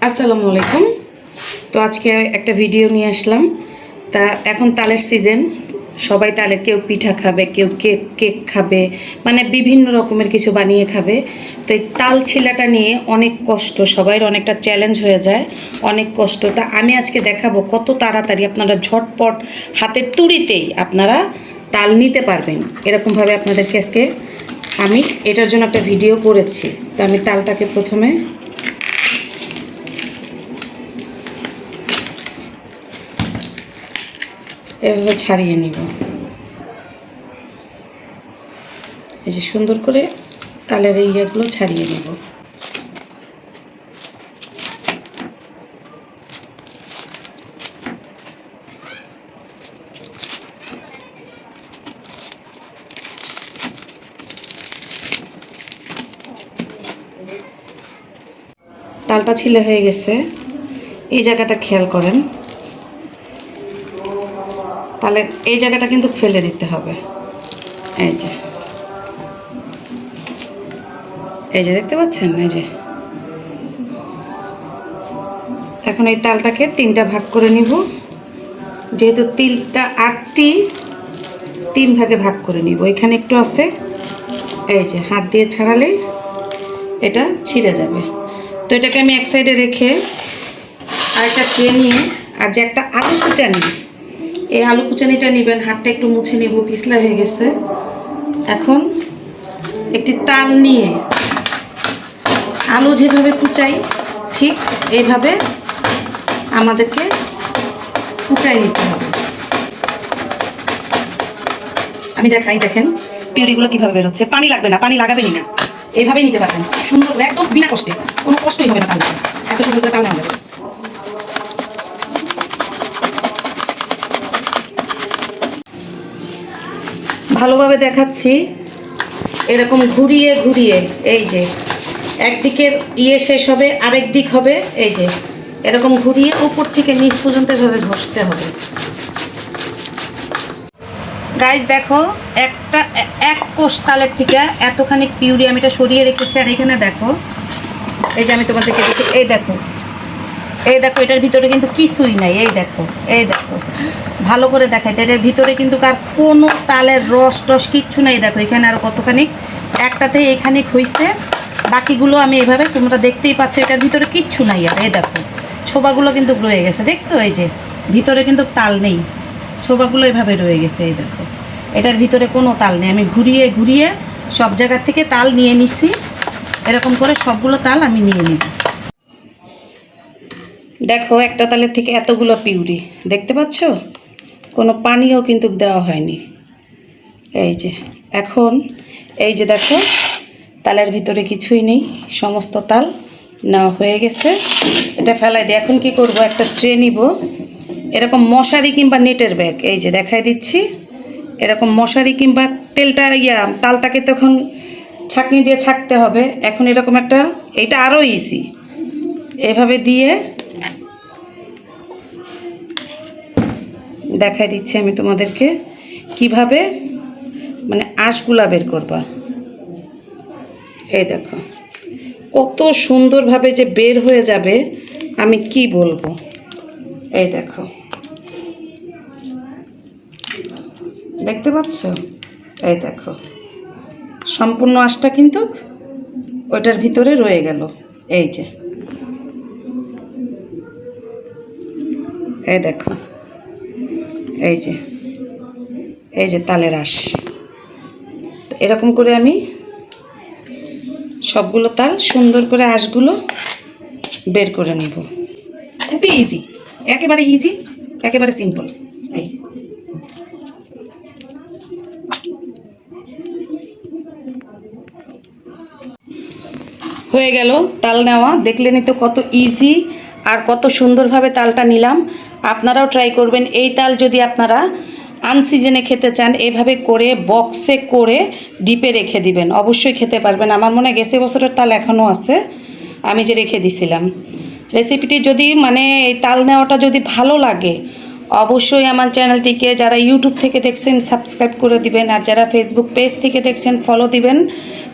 আসসালামু আলাইকুম। তো আজকে একটা ভিডিও নিয়ে আসলাম। তা এখন তালের সিজন, সবাই তালের, কেউ পিঠা খাবে, কেউ কেক খাবে, মানে বিভিন্ন রকমের কিছু বানিয়ে খাবে। তো এই তাল ছিলাটা নিয়ে অনেক কষ্ট, সবাইয়ের অনেকটা চ্যালেঞ্জ হয়ে যায়, অনেক কষ্ট। তা আমি আজকে দেখাবো কত তাড়াতাড়ি আপনারা ঝটপট হাতের তুড়িতেই আপনারা তাল নিতে পারবেন। এরকমভাবে আপনাদেরকে আজকে আমি এটার জন্য একটা ভিডিও করেছি। তো আমি তালটাকে প্রথমে এভাবে ছাড়িয়ে নিব। এই যে সুন্দর করে তালের এই ইয়েগুলো ছাড়িয়ে নেব। তালটা ছিলে হয়ে গেছে। এই জায়গাটা খেয়াল করেন, তাহলে এই জায়গাটা কিন্তু ফেলে দিতে হবে। এই যে দেখতে পাচ্ছেন, এই যে এখন এই তালটাকে তিনটা ভাগ করে নিব। যেহেতু তিলটা 8টি, 3 ভাগে ভাগ করে নিব। এখানে একটু আছে, এই যে হাত দিয়ে ছাড়ালে এটা ছিঁড়ে যাবে। তো এটাকে আমি এক সাইডে রেখে আরেকটা ট্রে নিয়ে, আর যে একটা আলু কুচানি, এই আলু কুচানিটা নেবেন। হাতটা একটু মুছে নিব, পিছলা হয়ে গেছে। এখন একটি তাল নিয়ে আলু যেভাবে কুচাই, ঠিক এইভাবে আমাদেরকে কুচাই নিতে হবে। আমি দেখাই, দেখেন পিউরিগুলো কীভাবে বেরোচ্ছে। পানি লাগবে না, পানি লাগাবেনই না, এইভাবেই নিতে পারবেন সুন্দর করে, একদম বিনা কষ্টে, কোনো কষ্টই হবে না। তাল এত সুন্দর করে তাল নেওয়া যাবে। ভালোভাবে দেখাচ্ছি, এরকম ঘুরিয়ে ঘুরিয়ে, এই যে একদিকের শেষ হবে, আরেক দিক হবে। এই যে এরকম ঘুরিয়ে উপর থেকে নিচ পর্যন্ত এভাবে ঘষতে হবে। গাইজ দেখো, এক কোষ তালের থেকে এতখানি পিউরি আমি এটা সরিয়ে রেখেছি। আর এখানে দেখো, এই যে আমি তোমাদেরকে দেখি, এই দেখো এটার ভিতরে কিন্তু কিছুই নাই। এই দেখো ভালো করে দেখাই, এটার ভিতরে কিন্তু কার কোনো তালের রস টস কিচ্ছু নাই। দেখো এখানে আরও কতখানি, একটাতে এখানে হইছে, বাকিগুলো আমি এইভাবে, তোমরা দেখতেই পাচ্ছ, এটার ভিতরে কিচ্ছু নাই। আর এই দেখো ছোবাগুলো কিন্তু রয়ে গেছে, দেখছো? এই যে ভিতরে কিন্তু তাল নেই, ছোবাগুলো এভাবে রয়ে গেছে। এই দেখো এটার ভিতরে কোনো তাল নেই। আমি ঘুরিয়ে ঘুরিয়ে সব জায়গার থেকে তাল নিয়ে নিছি। এরকম করে সবগুলো তাল আমি নিয়ে নিব। দেখো একটা তালের থেকে এতগুলো পিউরি, দেখতে পাচ্ছ? কোনো পানিও কিন্তু দেওয়া হয়নি। এই যে এখন এই যে দেখো তালের ভিতরে কিছুই নেই, সমস্ত তাল নেওয়া হয়ে গেছে। এটা ফেলাই দিই। এখন কি করব, একটা ট্রে নিব, এরকম মশারি কিংবা নেটের ব্যাগ, এই যে দেখাই দিচ্ছি, এরকম মশারি কিংবা তেলটা তালটাকে তখন ছাঁকনি দিয়ে ছাঁকতে হবে। এখন এরকম একটা, এইটা আরও ইজি, এভাবে দিয়ে দেখাই দিচ্ছি আমি তোমাদেরকে কিভাবে মানে আঁশগুলা বের করবা। এই দেখো কত সুন্দরভাবে যে বের হয়ে যাবে, আমি কি বলবো। এই দেখো, দেখতে পাচ্ছ? এই দেখো সম্পূর্ণ আঁশটা কিন্তু ওইটার ভিতরে রয়ে গেল। এই যে এই দেখো, এই যে তালের আঁশ। এরকম করে আমি সবগুলো তাল সুন্দর করে আঁশগুলো বের করে নিব। খুবই ইজি, একেবারে ইজি, একেবারে সিম্পল। এই হয়ে গেল তাল নেওয়া। দেখলেনই তো কত ইজি আর কত সুন্দরভাবে তালটা নিলাম। আপনারাও ট্রাই করবেন। এই তাল যদি আপনারা আনসিজনে খেতে চান, এভাবে করে বক্সে করে ডিপে রেখে দিবেন, অবশ্যই খেতে পারবেন। আমার মনে হয় গেছে বছরের তাল এখনও আছে, আমি যে রেখে দিছিলাম। রেসিপিটি যদি এই তাল নেওয়াটা যদি ভালো লাগে, অবশ্যই আমার চ্যানেলটিকে যারা ইউটিউব থেকে দেখছেন সাবস্ক্রাইব করে দিবেন, আর যারা ফেসবুক পেজ থেকে দেখছেন ফলো দিবেন,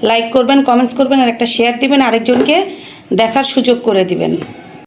লাইক করবেন, কমেন্টস করবেন, আর একটা শেয়ার দিবেন, আরেকজনকে দেখার সুযোগ করে দিবেন।